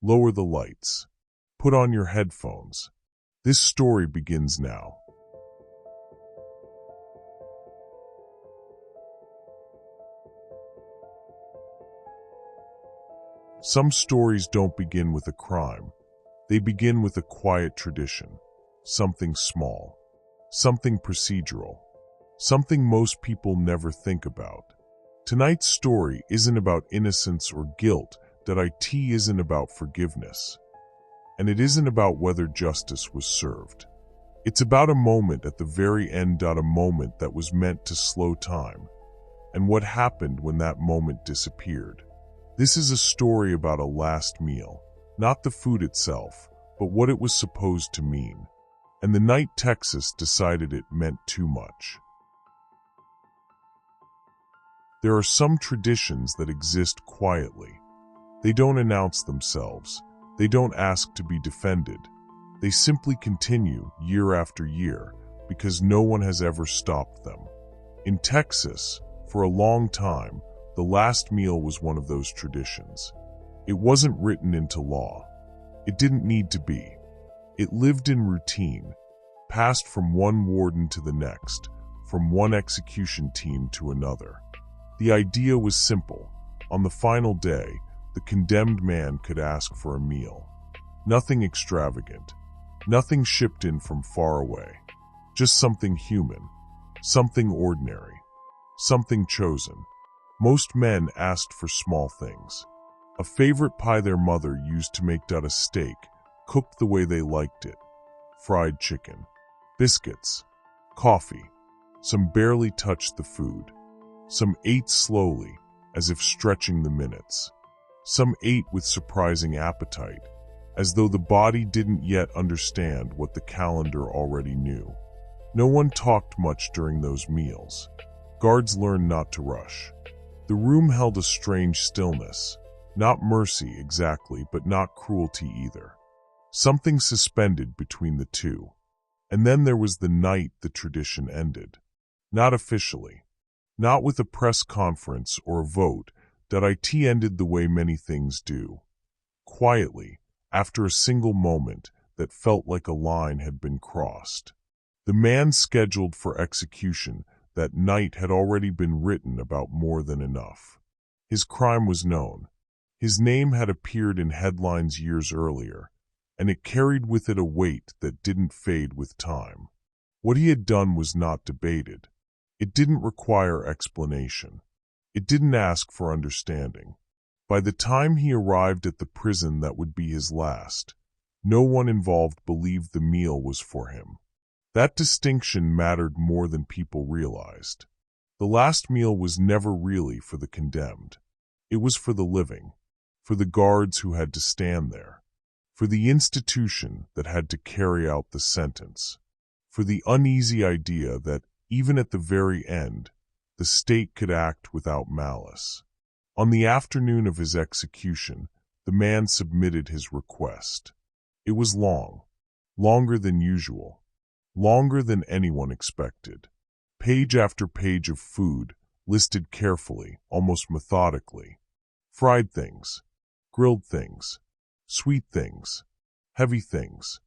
Lower the lights. Put on your headphones. This story begins now. Some stories don't begin with a crime. They begin with a quiet tradition. Something small. Something procedural. Something most people never think about. Tonight's story isn't about innocence or guilt. It isn't about forgiveness. And it isn't about whether justice was served. It's about a moment at the very end. A moment that was meant to slow time. And what happened when that moment disappeared. This is a story about a last meal. Not the food itself, but what it was supposed to mean. And the night Texas decided it meant too much. There are some traditions that exist quietly. They don't announce themselves. They don't ask to be defended. They simply continue year after year because no one has ever stopped them. In Texas, for a long time, the last meal was one of those traditions. It wasn't written into law. It didn't need to be. It lived in routine, passed from one warden to the next, from one execution team to another. The idea was simple. On the final day, the condemned man could ask for a meal. Nothing extravagant. Nothing shipped in from far away. Just something human. Something ordinary. Something chosen. Most men asked for small things. A favorite pie their mother used to make a steak, cooked the way they liked it. Fried chicken. Biscuits. Coffee. Some barely touched the food. Some ate slowly, as if stretching the minutes. Some ate with surprising appetite, as though the body didn't yet understand what the calendar already knew. No one talked much during those meals. Guards learned not to rush. The room held a strange stillness, not mercy exactly, but not cruelty either. Something suspended between the two. And then there was the night the tradition ended. Not officially. Not with a press conference or a vote. It ended the way many things do. Quietly, after a single moment that felt like a line had been crossed. The man scheduled for execution that night had already been written about more than enough. His crime was known. His name had appeared in headlines years earlier, and it carried with it a weight that didn't fade with time. What he had done was not debated. It didn't require explanation. It didn't ask for understanding. By the time he arrived at the prison that would be his last, no one involved believed the meal was for him. That distinction mattered more than people realized. The last meal was never really for the condemned. It was for the living, for the guards who had to stand there, for the institution that had to carry out the sentence, for the uneasy idea that, even at the very end, the state could act without malice. On the afternoon of his execution, the man submitted his request. It was long, longer than usual, longer than anyone expected. Page after page of food, listed carefully, almost methodically. Fried things, grilled things, sweet things, heavy things.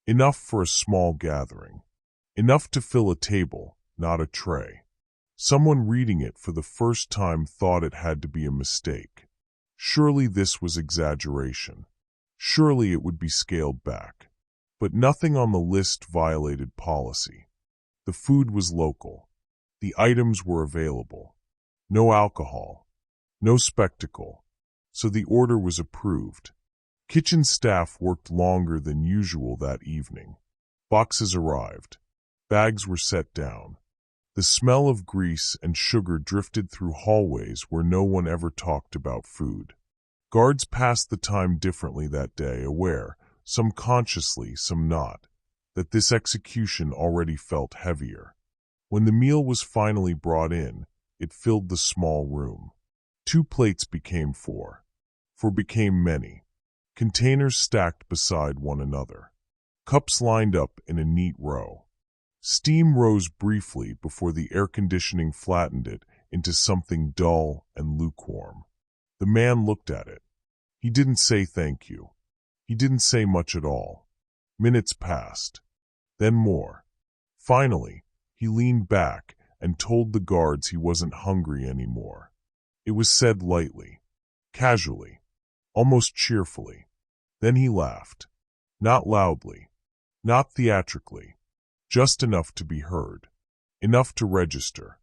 Enough for a small gathering. Enough to fill a table, not a tray. Someone reading it for the first time thought it had to be a mistake. Surely this was exaggeration. Surely it would be scaled back. But nothing on the list violated policy. The food was local. The items were available. No alcohol. No spectacle. So the order was approved. Kitchen staff worked longer than usual that evening. Boxes arrived. Bags were set down. The smell of grease and sugar drifted through hallways where no one ever talked about food. Guards passed the time differently that day, aware, some consciously, some not, that this execution already felt heavier. When the meal was finally brought in, it filled the small room. 2 plates became 4. 4 became many. Containers stacked beside one another. Cups lined up in a neat row. Steam rose briefly before the air conditioning flattened it into something dull and lukewarm. The man looked at it. He didn't say thank you. He didn't say much at all. Minutes passed. Then more. Finally, he leaned back and told the guards he wasn't hungry anymore. It was said lightly, casually, almost cheerfully. Then he laughed. Not loudly, not theatrically, just enough to be heard, enough to register,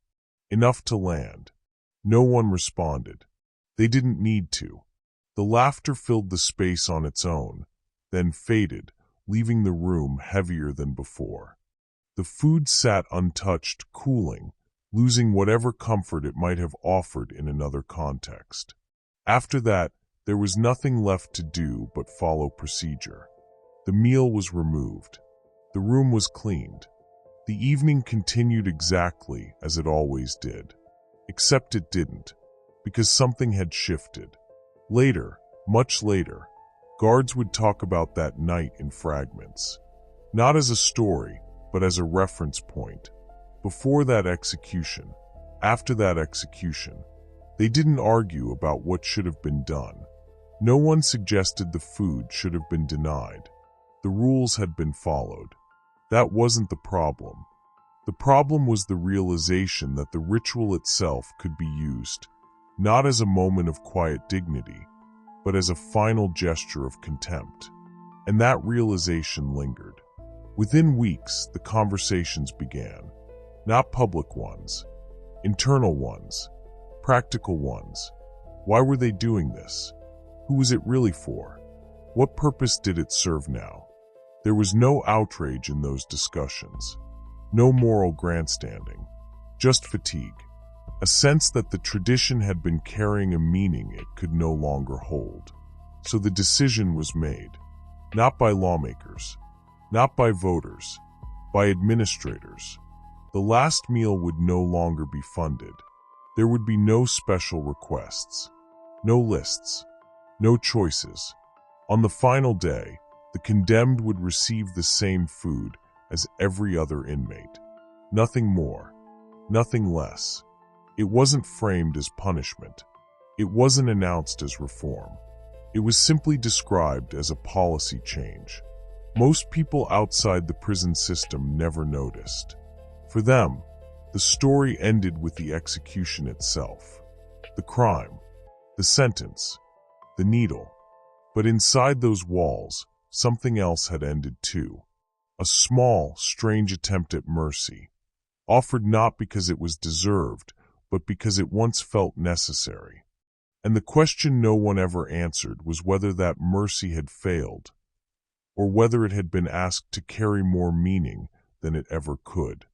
enough to land. No one responded. They didn't need to. The laughter filled the space on its own, then faded, leaving the room heavier than before. The food sat untouched, cooling, losing whatever comfort it might have offered in another context. After that, there was nothing left to do but follow procedure. The meal was removed. The room was cleaned. The evening continued exactly as it always did. Except it didn't, because something had shifted. Later, much later, guards would talk about that night in fragments. Not as a story, but as a reference point. Before that execution, after that execution, they didn't argue about what should have been done. No one suggested the food should have been denied. The rules had been followed. That wasn't the problem. The problem was the realization that the ritual itself could be used, not as a moment of quiet dignity, but as a final gesture of contempt. And that realization lingered. Within weeks, the conversations began. Not public ones, internal ones, practical ones. Why were they doing this? Who was it really for? What purpose did it serve now? There was no outrage in those discussions, no moral grandstanding, just fatigue, a sense that the tradition had been carrying a meaning it could no longer hold. So the decision was made, not by lawmakers, not by voters, by administrators. The last meal would no longer be funded. There would be no special requests, no lists, no choices. On the final day, the condemned would receive the same food as every other inmate. Nothing more, nothing less. It wasn't framed as punishment. It wasn't announced as reform. It was simply described as a policy change. Most people outside the prison system never noticed. For them, the story ended with the execution itself. The crime, the sentence, the needle. But inside those walls, something else had ended too. A small, strange attempt at mercy, offered not because it was deserved, but because it once felt necessary. And the question no one ever answered was whether that mercy had failed, or whether it had been asked to carry more meaning than it ever could.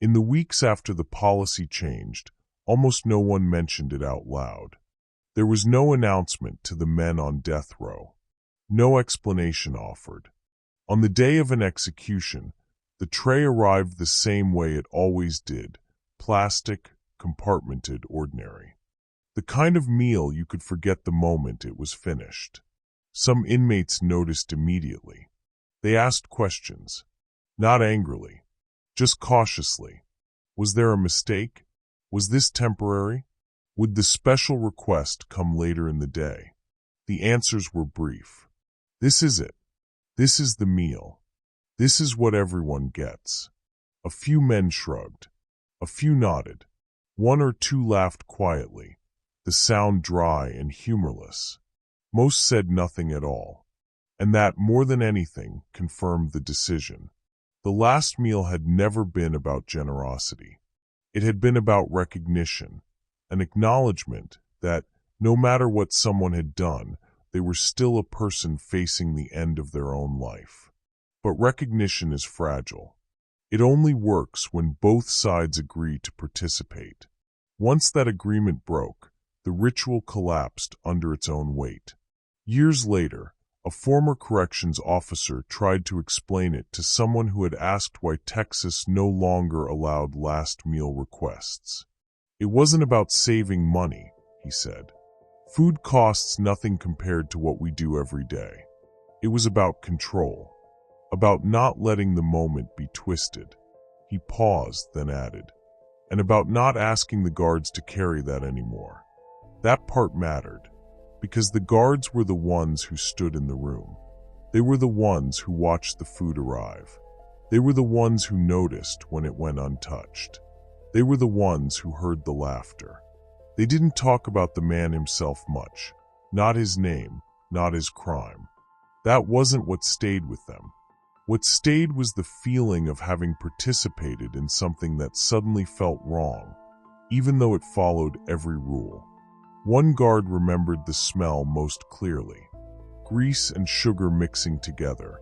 In the weeks after the policy changed, almost no one mentioned it out loud. There was no announcement to the men on death row, no explanation offered. On the day of an execution, the tray arrived the same way it always did, plastic, compartmented, ordinary. The kind of meal you could forget the moment it was finished. Some inmates noticed immediately. They asked questions, not angrily, just cautiously. Was there a mistake? Was this temporary? Would the special request come later in the day? The answers were brief. This is it. This is the meal. This is what everyone gets. A few men shrugged. A few nodded. One or two laughed quietly, the sound dry and humorless. Most said nothing at all. And that, more than anything, confirmed the decision. The last meal had never been about generosity. It had been about recognition, an acknowledgement that, no matter what someone had done, they were still a person facing the end of their own life. But recognition is fragile. It only works when both sides agree to participate. Once that agreement broke, the ritual collapsed under its own weight. Years later, a former corrections officer tried to explain it to someone who had asked why Texas no longer allowed last meal requests. It wasn't about saving money, he said. Food costs nothing compared to what we do every day. It was about control, about not letting the moment be twisted. He paused, then added, and about not asking the guards to carry that anymore. That part mattered, because the guards were the ones who stood in the room. They were the ones who watched the food arrive. They were the ones who noticed when it went untouched. They were the ones who heard the laughter. They didn't talk about the man himself much. Not his name, not his crime. That wasn't what stayed with them. What stayed was the feeling of having participated in something that suddenly felt wrong, even though it followed every rule. One guard remembered the smell most clearly. Grease and sugar mixing together,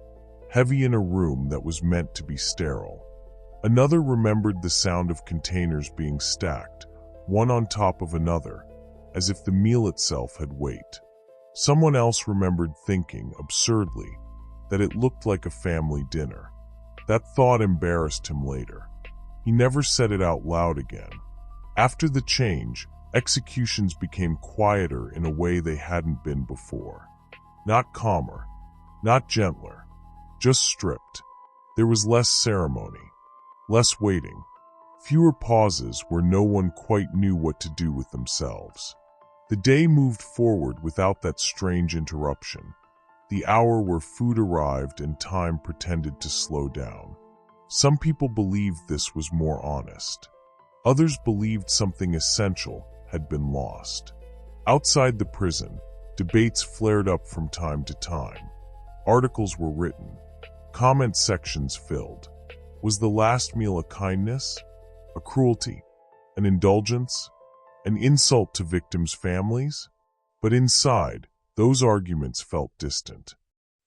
heavy in a room that was meant to be sterile. Another remembered the sound of containers being stacked, one on top of another, as if the meal itself had weight. Someone else remembered thinking, absurdly, that it looked like a family dinner. That thought embarrassed him later. He never said it out loud again. After the change, executions became quieter in a way they hadn't been before. Not calmer, not gentler, just stripped. There was less ceremony, less waiting, fewer pauses where no one quite knew what to do with themselves. The day moved forward without that strange interruption, the hour where food arrived and time pretended to slow down. Some people believed this was more honest. Others believed something essential had been lost. Outside the prison, debates flared up from time to time. Articles were written, comment sections filled. Was the last meal a kindness, a cruelty, an indulgence, an insult to victims' families? But inside, those arguments felt distant.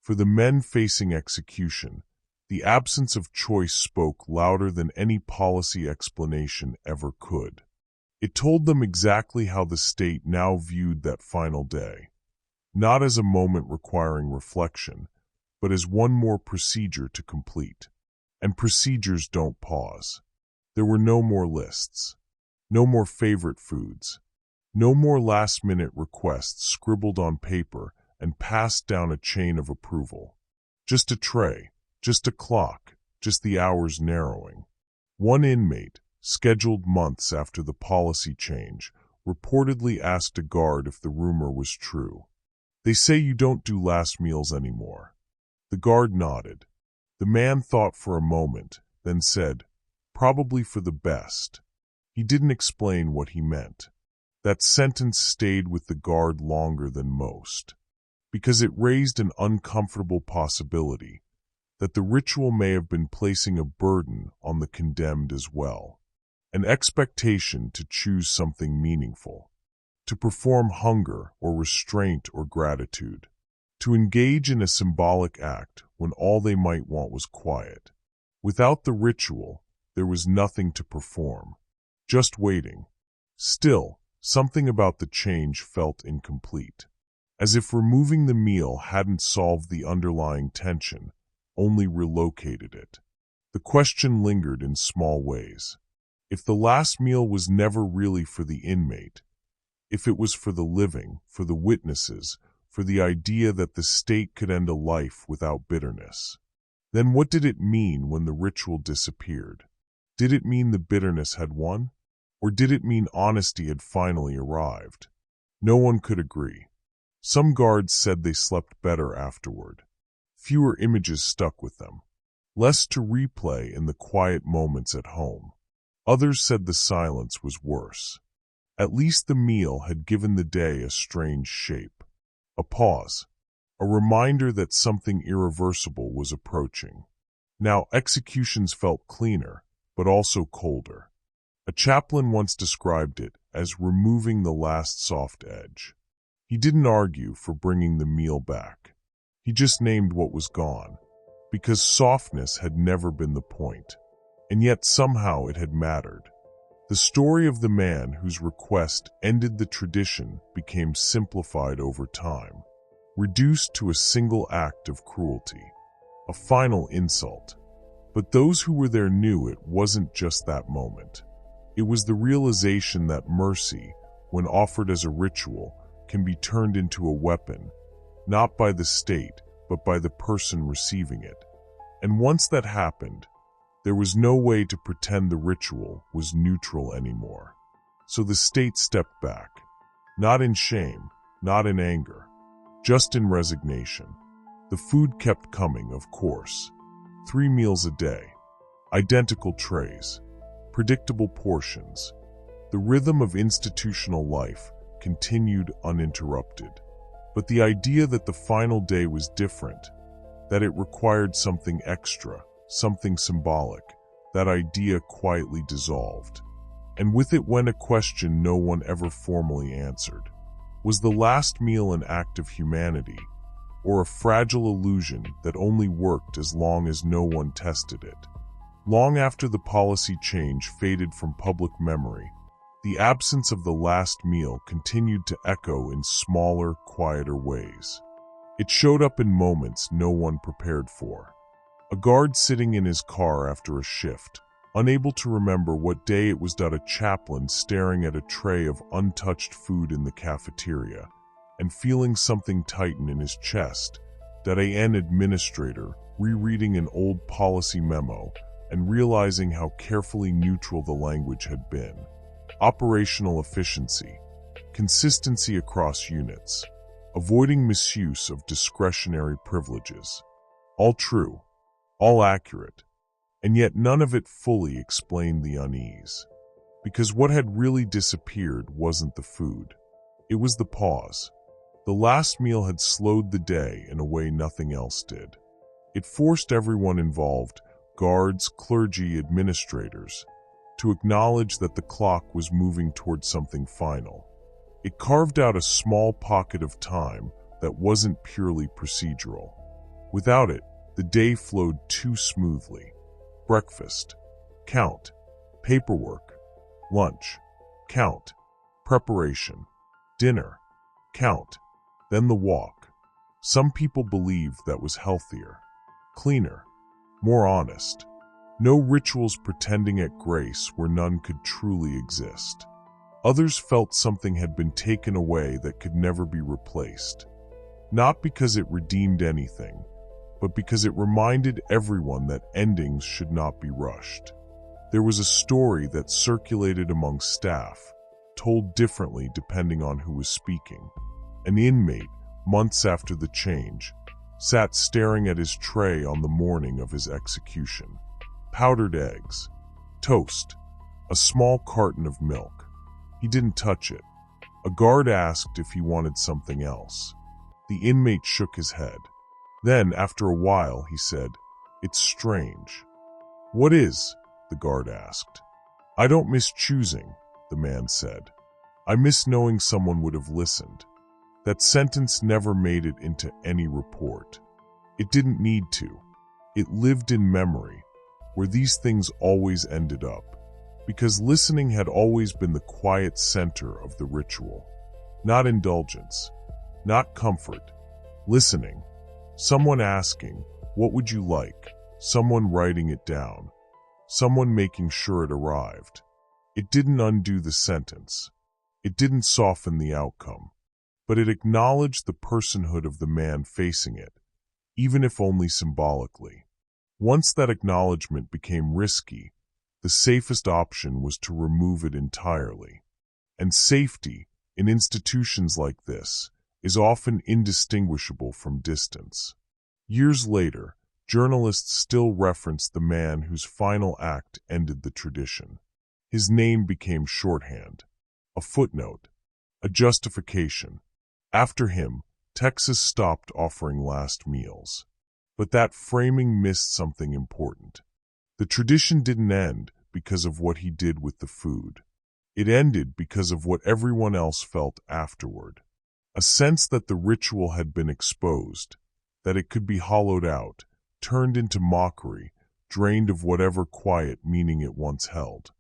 For the men facing execution, the absence of choice spoke louder than any policy explanation ever could. It told them exactly how the state now viewed that final day. Not as a moment requiring reflection, but as one more procedure to complete. And procedures don't pause. There were no more lists, no more favorite foods, no more last-minute requests scribbled on paper and passed down a chain of approval. Just a tray, just a clock, just the hours narrowing. One inmate, scheduled months after the policy change, reportedly asked a guard if the rumor was true. "They say you don't do last meals anymore." The guard nodded. The man thought for a moment, then said, "Probably for the best." He didn't explain what he meant. That sentence stayed with the guard longer than most, because it raised an uncomfortable possibility that the ritual may have been placing a burden on the condemned as well. An expectation to choose something meaningful, to perform hunger or restraint or gratitude, to engage in a symbolic act when all they might want was quiet. Without the ritual, there was nothing to perform, just waiting. Still, something about the change felt incomplete, as if removing the meal hadn't solved the underlying tension, only relocated it. The question lingered in small ways. If the last meal was never really for the inmate, if it was for the living, for the witnesses, for the idea that the state could end a life without bitterness, then what did it mean when the ritual disappeared? Did it mean the bitterness had won? Or did it mean honesty had finally arrived? No one could agree. Some guards said they slept better afterward. Fewer images stuck with them. Less to replay in the quiet moments at home. Others said the silence was worse. At least the meal had given the day a strange shape. A pause. A reminder that something irreversible was approaching. Now executions felt cleaner, but also colder. A chaplain once described it as removing the last soft edge. He didn't argue for bringing the meal back. He just named what was gone, because softness had never been the point, and yet somehow it had mattered. The story of the man whose request ended the tradition became simplified over time, reduced to a single act of cruelty, a final insult. But those who were there knew it wasn't just that moment. It was the realization that mercy, when offered as a ritual, can be turned into a weapon, not by the state, but by the person receiving it. And once that happened, there was no way to pretend the ritual was neutral anymore. So the state stepped back, not in shame, not in anger, just in resignation. The food kept coming, of course. 3 meals a day. Identical trays. Predictable portions. The rhythm of institutional life continued uninterrupted. But the idea that the final day was different, that it required something extra, something symbolic, that idea quietly dissolved. And with it went a question no one ever formally answered. Was the last meal an act of humanity, or a fragile illusion that only worked as long as no one tested it? Long after the policy change faded from public memory, the absence of the last meal continued to echo in smaller, quieter ways. It showed up in moments no one prepared for. A guard sitting in his car after a shift, unable to remember what day it was. A chaplain staring at a tray of untouched food in the cafeteria and feeling something tighten in his chest. An administrator rereading an old policy memo and realizing how carefully neutral the language had been. Operational efficiency, consistency across units, avoiding misuse of discretionary privileges. All true, all accurate, and yet none of it fully explained the unease. Because what had really disappeared wasn't the food. It was the pause. The last meal had slowed the day in a way nothing else did. It forced everyone involved, guards, clergy, administrators, to acknowledge that the clock was moving toward something final. It carved out a small pocket of time that wasn't purely procedural. Without it, the day flowed too smoothly. Breakfast, count. Paperwork, lunch, count. Preparation, dinner, count. Then the walk. Some people believed that was healthier, cleaner, more honest. No rituals pretending at grace where none could truly exist. Others felt something had been taken away that could never be replaced. Not because it redeemed anything, but because it reminded everyone that endings should not be rushed. There was a story that circulated among staff, told differently depending on who was speaking. An inmate, months after the change, sat staring at his tray on the morning of his execution. Powdered eggs, toast, a small carton of milk. He didn't touch it. A guard asked if he wanted something else. The inmate shook his head. Then, after a while, he said, "It's strange." "What is?" the guard asked. "I don't miss choosing," the man said. "I miss knowing someone would have listened." That sentence never made it into any report. It didn't need to. It lived in memory, where these things always ended up, because listening had always been the quiet center of the ritual. Not indulgence, not comfort. Listening. Someone asking, "What would you like?" Someone writing it down. Someone making sure it arrived. It didn't undo the sentence. It didn't soften the outcome. But it acknowledged the personhood of the man facing it, even if only symbolically. Once that acknowledgement became risky, the safest option was to remove it entirely. And safety, in institutions like this, is often indistinguishable from distance. Years later, journalists still reference the man whose final act ended the tradition. His name became shorthand, a footnote, a justification. After him, Texas stopped offering last meals. But that framing missed something important. The tradition didn't end because of what he did with the food. It ended because of what everyone else felt afterward. A sense that the ritual had been exposed, that it could be hollowed out, turned into mockery, drained of whatever quiet meaning it once held.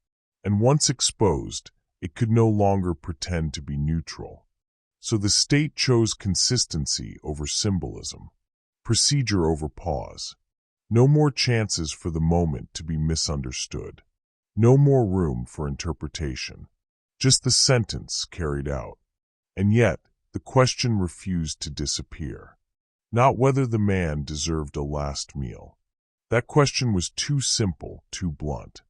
And once exposed, it could no longer pretend to be neutral. So the state chose consistency over symbolism, procedure over pause. No more chances for the moment to be misunderstood. No more room for interpretation. Just the sentence carried out. And yet, the question refused to disappear. Not whether the man deserved a last meal. That question was too simple, too blunt.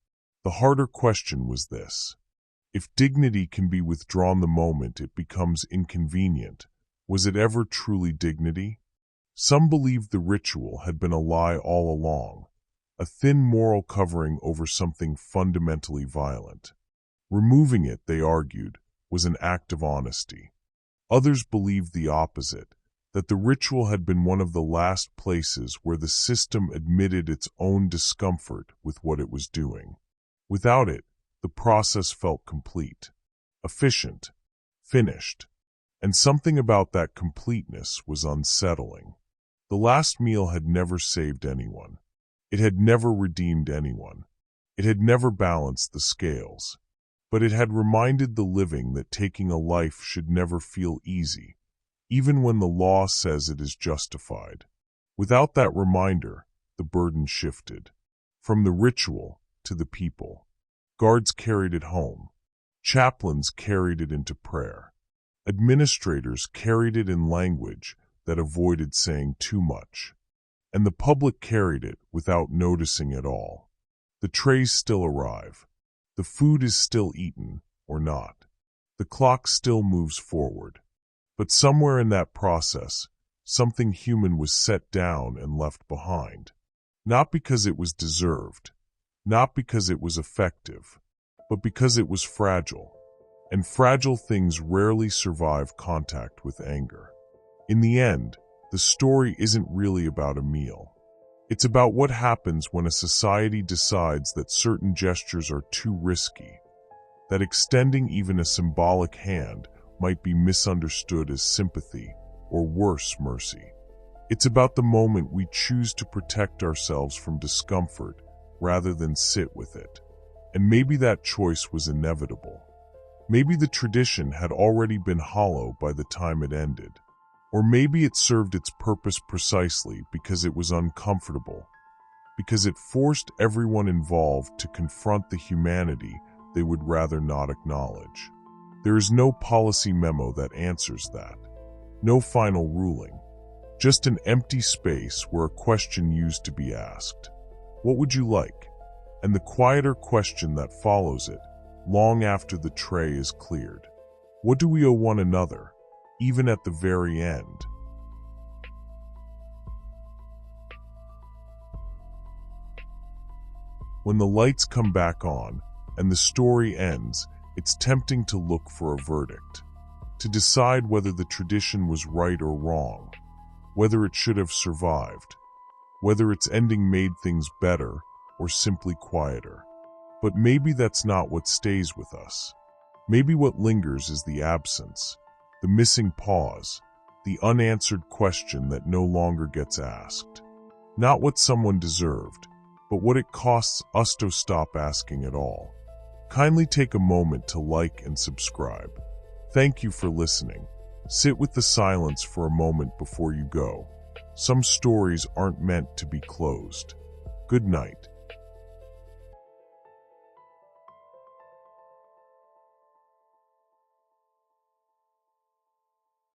The harder question was this. If dignity can be withdrawn the moment it becomes inconvenient, was it ever truly dignity? Some believed the ritual had been a lie all along, a thin moral covering over something fundamentally violent. Removing it, they argued, was an act of honesty. Others believed the opposite, that the ritual had been one of the last places where the system admitted its own discomfort with what it was doing. Without it, the process felt complete, efficient, finished, and something about that completeness was unsettling. The last meal had never saved anyone. It had never redeemed anyone. It had never balanced the scales. But it had reminded the living that taking a life should never feel easy, even when the law says it is justified. Without that reminder, the burden shifted. From the ritual to the people. Guards carried it home. Chaplains carried it into prayer. Administrators carried it in language that avoided saying too much. And the public carried it without noticing at all. The trays still arrive. The food is still eaten, or not. The clock still moves forward. But somewhere in that process, something human was set down and left behind. Not because it was deserved, not because it was effective, but because it was fragile. And fragile things rarely survive contact with anger. In the end, the story isn't really about a meal. It's about what happens when a society decides that certain gestures are too risky, that extending even a symbolic hand might be misunderstood as sympathy, or worse, mercy. It's about the moment we choose to protect ourselves from discomfort rather than sit with it. And maybe that choice was inevitable. Maybe the tradition had already been hollow by the time it ended. Or maybe it served its purpose precisely because it was uncomfortable, because it forced everyone involved to confront the humanity they would rather not acknowledge. There is no policy memo that answers that, no final ruling, just an empty space where a question used to be asked. What would you like? And the quieter question that follows it, long after the tray is cleared. What do we owe one another? Even at the very end. When the lights come back on and the story ends, it's tempting to look for a verdict, to decide whether the tradition was right or wrong, whether it should have survived, whether its ending made things better or simply quieter. But maybe that's not what stays with us. Maybe what lingers is the absence, the missing pause, the unanswered question that no longer gets asked. Not what someone deserved, but what it costs us to stop asking at all. Kindly take a moment to like and subscribe. Thank you for listening. Sit with the silence for a moment before you go. Some stories aren't meant to be closed. Good night.